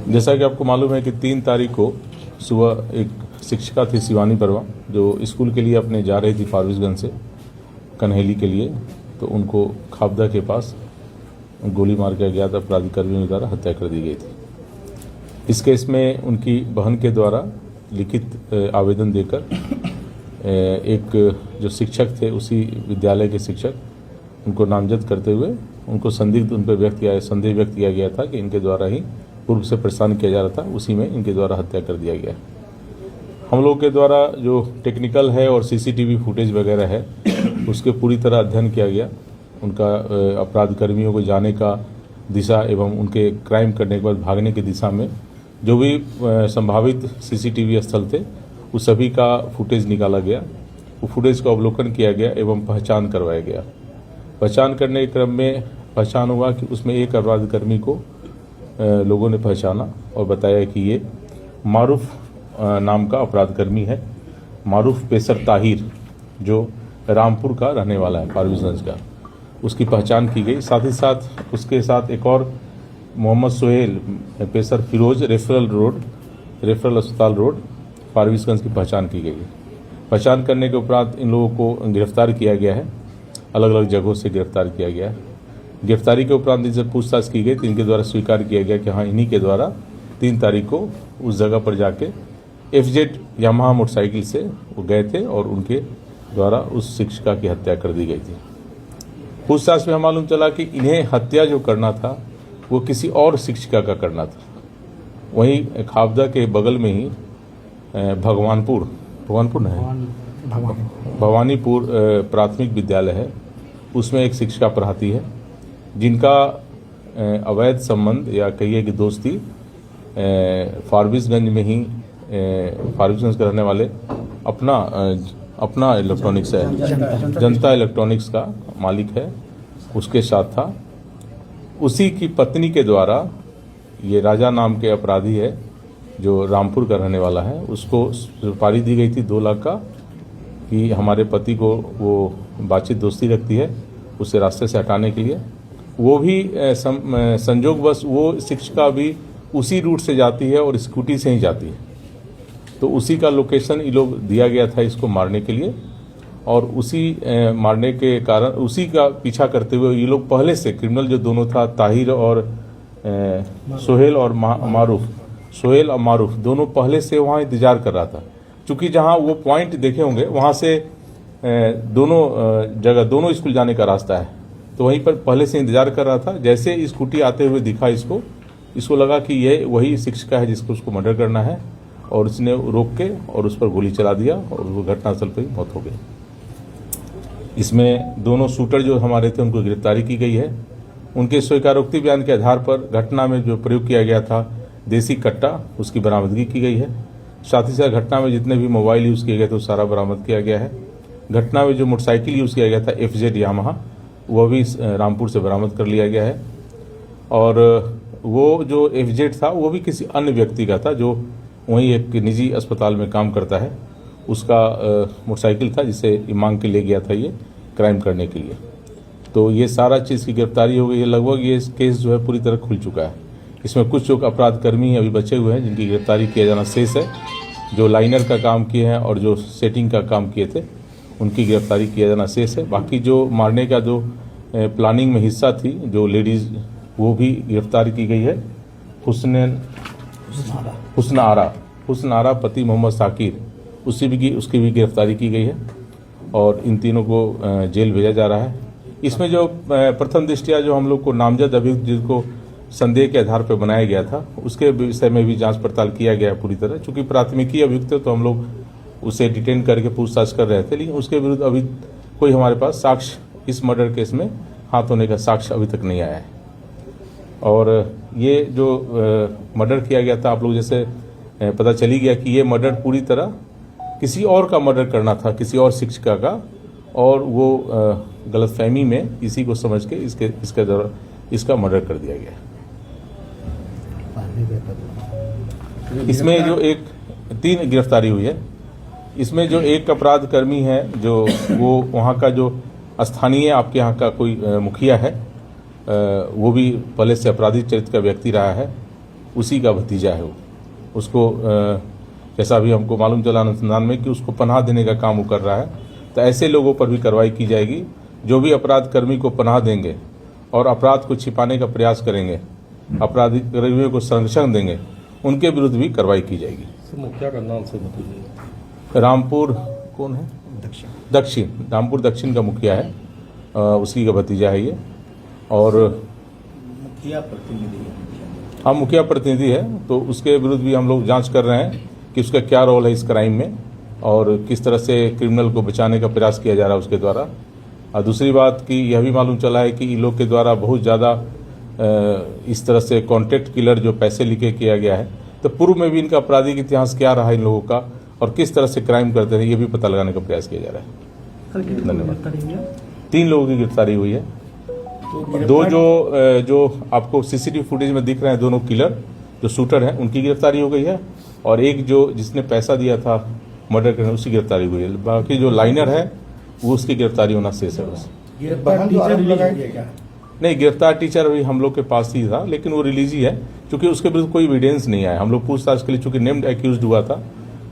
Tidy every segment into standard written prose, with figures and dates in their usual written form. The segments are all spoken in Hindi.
जैसा कि आपको मालूम है कि 3 तारीख को सुबह एक शिक्षिका थी शिवानी वर्मा जो स्कूल के लिए अपने जा रही थी फारबिसगंज से कन्हेली के लिए, तो उनको खाबदा के पास गोली मार के अज्ञात अपराधी कर्मियों द्वारा हत्या कर दी गई थी। इस केस में उनकी बहन के द्वारा लिखित आवेदन देकर एक जो शिक्षक थे उसी विद्यालय के शिक्षक उनको नामजद करते हुए उनको संदिग्ध उन पर संदेह व्यक्त किया गया था कि इनके द्वारा ही पूर्व से परेशान किया जा रहा था, उसी में इनके द्वारा हत्या कर दिया गया। हम लोग के द्वारा जो टेक्निकल है और सीसीटीवी फुटेज वगैरह है उसके पूरी तरह अध्ययन किया गया। उनका अपराध कर्मियों को जाने का दिशा एवं उनके क्राइम करने के बाद भागने की दिशा में जो भी संभावित सीसीटीवी स्थल थे उस सभी का फुटेज निकाला गया। वो फुटेज का अवलोकन किया गया एवं पहचान करवाया गया। पहचान करने के क्रम में पहचान हुआ कि उसमें एक अपराध कर्मी को लोगों ने पहचाना और बताया कि ये मारूफ नाम का अपराध कर्मी है। मारूफ पेसर ताहिर जो रामपुर का रहने वाला है, फारबिसगंज का, उसकी पहचान की गई। साथ ही साथ उसके साथ एक और मोहम्मद सोहेल पेसर फिरोज रेफरल अस्पताल रोड फारबिसगंज की पहचान की गई। पहचान करने के उपरांत इन लोगों को गिरफ्तार किया गया है, अलग अलग जगहों से गिरफ्तार किया गया है। गिरफ्तारी के उपरांत इनसे पूछताछ की गई तो इनके द्वारा स्वीकार किया गया कि हाँ, इन्हीं के द्वारा 3 तारीख को उस जगह पर जाके FZ यामाहा मोटरसाइकिल से वो गए थे और उनके द्वारा उस शिक्षिका की हत्या कर दी गई थी। पूछताछ में मालूम चला कि इन्हें हत्या जो करना था वो किसी और शिक्षिका का करना था। वहीं खाबदा के बगल में ही भवानीपुर प्राथमिक विद्यालय है, उसमें एक शिक्षिका पढ़ाती है जिनका अवैध संबंध या कहिए कि दोस्ती फारबिसगंज में ही फारबिसगंज के रहने वाले अपना इलेक्ट्रॉनिक्स है, जनता इलेक्ट्रॉनिक्स का मालिक है, उसके साथ था। उसी की पत्नी के द्वारा ये राजा नाम के अपराधी है जो रामपुर का रहने वाला है, उसको सुपारी दी गई थी 2 लाख का कि हमारे पति को वो बातचीत दोस्ती रखती है, उसे रास्ते से हटाने के लिए। वो भी संजोगवश वो शिक्षिका भी उसी रूट से जाती है और स्कूटी से ही जाती है, तो उसी का लोकेशन ये लोग दिया गया था इसको मारने के लिए। और उसी मारने के कारण उसी का पीछा करते हुए ये लोग पहले से क्रिमिनल जो दोनों था ताहिर और सोहेल और सोहेल और मारूफ दोनों पहले से वहाँ इंतजार कर रहा था। चूंकि जहाँ वो पॉइंट देखे होंगे वहाँ से दोनों स्कूल जाने का रास्ता है, तो वहीं पर पहले से इंतजार कर रहा था। जैसे स्कूटी आते हुए दिखा इसको लगा कि ये वही शिक्षिका है जिसको उसको मर्डर करना है, और उसने रोक के और उस पर गोली चला दिया और वो घटनास्थल पर ही मौत हो गई। इसमें दोनों शूटर जो हमारे थे उनको गिरफ्तारी की गई है। उनके स्वीकारोक्ति बयान के आधार पर घटना में जो प्रयोग किया गया था देसी कट्टा, उसकी बरामदगी की गई है। साथ ही साथ घटना में जितने भी मोबाइल यूज़ किए गए थे वो सारा बरामद किया गया है। घटना में जो मोटरसाइकिल यूज़ किया गया था FZ यामाहा, वह भी रामपुर से बरामद कर लिया गया है। और वो जो FZ था वो भी किसी अन्य व्यक्ति का था जो वहीं एक निजी अस्पताल में काम करता है, उसका मोटरसाइकिल था जिसे मांग के ले गया था ये क्राइम करने के लिए। तो ये सारा चीज़ की गिरफ्तारी हो गई है। लगभग ये केस जो है पूरी तरह खुल चुका है। इसमें कुछ जो अपराध कर्मी अभी बचे हुए हैं जिनकी गिरफ्तारी किया जाना शेष है, जो लाइनर का काम किए हैं और जो सेटिंग का काम किए थे उनकी गिरफ्तारी किया जाना शेष है। बाकी जो मारने का जो प्लानिंग में हिस्सा थी जो लेडीज़, वो भी गिरफ्तार की गई है। हुस्न आरा पति मोहम्मद साकिर, उसकी भी गिरफ्तारी की गई है और इन तीनों को जेल भेजा जा रहा है। इसमें जो प्रथम दृष्टया जो हम लोग को नामजद अभियुक्त जिसको संदेह के आधार पर बनाया गया था उसके विषय में भी जांच पड़ताल किया गया है पूरी तरह। चूंकि प्राथमिकी अभियुक्त है तो हम लोग उसे डिटेन करके पूछताछ कर रहे थे, लेकिन उसके विरुद्ध अभी कोई हमारे पास साक्ष्य इस मर्डर केस में हाथ होने का साक्ष्य अभी तक नहीं आया है। और ये जो मर्डर किया गया था, आप लोग जैसे पता चली गया कि ये मर्डर पूरी तरह किसी और का मर्डर करना था, किसी और शिक्षिका का, और वो गलतफहमी में इसी को समझ के इसका मर्डर कर दिया गया। इसमें जो 3 गिरफ्तारी हुई है, इसमें जो एक अपराध कर्मी है जो वो वहाँ का जो स्थानीय आपके यहाँ का कोई मुखिया है, वो भी पहले से आपराधिक चरित्र का व्यक्ति रहा है, उसी का भतीजा है वो। उसको जैसा भी हमको मालूम चला अनुसंधान में कि उसको पनाह देने का काम वो कर रहा है। तो ऐसे लोगों पर भी कार्रवाई की जाएगी जो भी अपराध कर्मी को पनाह देंगे और अपराध को छिपाने का प्रयास करेंगे, अपराधी कर्मियों को संरक्षण देंगे, उनके विरुद्ध भी कार्रवाई की जाएगी। मुखिया का नाम से बताइए। रामपुर कौन है? दक्षिण रामपुर दक्षिण का मुखिया है, उसी का भतीजा है ये। और मुखिया प्रतिनिधि है। हाँ, मुखिया प्रतिनिधि है, तो उसके विरुद्ध भी हम लोग जांच कर रहे हैं कि उसका क्या रोल है इस क्राइम में और किस तरह से क्रिमिनल को बचाने का प्रयास किया जा रहा है उसके द्वारा। और दूसरी बात कि यह भी मालूम चला है कि इन लोग के द्वारा बहुत ज़्यादा इस तरह से कॉन्ट्रैक्ट किलर जो पैसे लिखे किया गया है, तो पूर्व में भी इनका आपराधिक इतिहास क्या रहा है इन लोगों का और किस तरह से क्राइम करते हैं, ये भी पता लगाने का प्रयास किया जा रहा है। धन्यवाद। 3 लोगों की गिरफ्तारी हुई है। 2 जो आपको सीसीटीवी फुटेज में दिख रहे हैं, दोनों किलर जो शूटर हैं उनकी गिरफ्तारी हो गई है और एक जो जिसने पैसा दिया था मर्डर करने उसकी गिरफ्तारी हुई है। बाकी जो लाइनर है वो उसकी गिरफ्तारी होना शेष है बस। नहीं, गिरफ्तार टीचर अभी हम लोग के पास ही था, लेकिन वो रिलीज ही है क्योंकि उसके विरुद्ध कोई एविडेंस नहीं आया। हम लोग पूछताछ के लिए, चूंकि नेम्ड एक्यूज्ड हुआ था,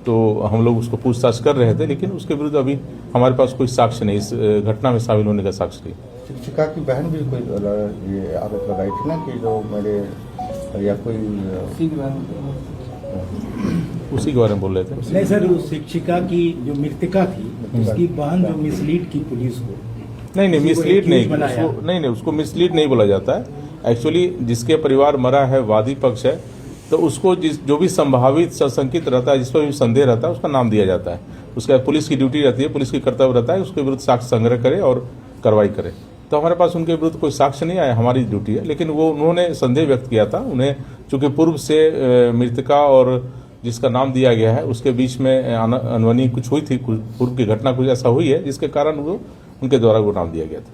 तो हम लोग उसको पूछताछ कर रहे थे, लेकिन उसके विरुद्ध अभी हमारे पास कोई साक्ष्य नहीं, इस घटना में शामिल होने का साक्ष्य नहीं। शिक्षिका की बहन भी कोई ये आरोप लगाई थी ना कि जो मेरे या कोई उसी के बारे में बोल रहे थे। नहीं सर, उस शिक्षिका की जो मृतका थी उसकी बहन जो मिसलीड की पुलिस को। नहीं, मिसलीड नहीं, उसको मिसलीड नहीं बोला जाता है। एक्चुअली जिसके परिवार मरा है वादी पक्ष है, तो उसको जो भी संभावित संशंकित रहता है, जिस पर भी संदेह रहता है, उसका नाम दिया जाता है। उसका पुलिस की ड्यूटी रहती है, पुलिस की कर्तव्य रहता है उसके विरुद्ध साक्ष्य संग्रह करे और कार्रवाई करे। तो हमारे पास उनके विरुद्ध कोई साक्ष्य नहीं आया, हमारी ड्यूटी है। लेकिन उन्होंने संदेह व्यक्त किया था, उन्हें चूंकि पूर्व से मृतका और जिसका नाम दिया गया है उसके बीच में अनबनी कुछ हुई थी, पूर्व की घटना कुछ ऐसा हुई है जिसके कारण वो उनके द्वारा वो नाम दिया गया था।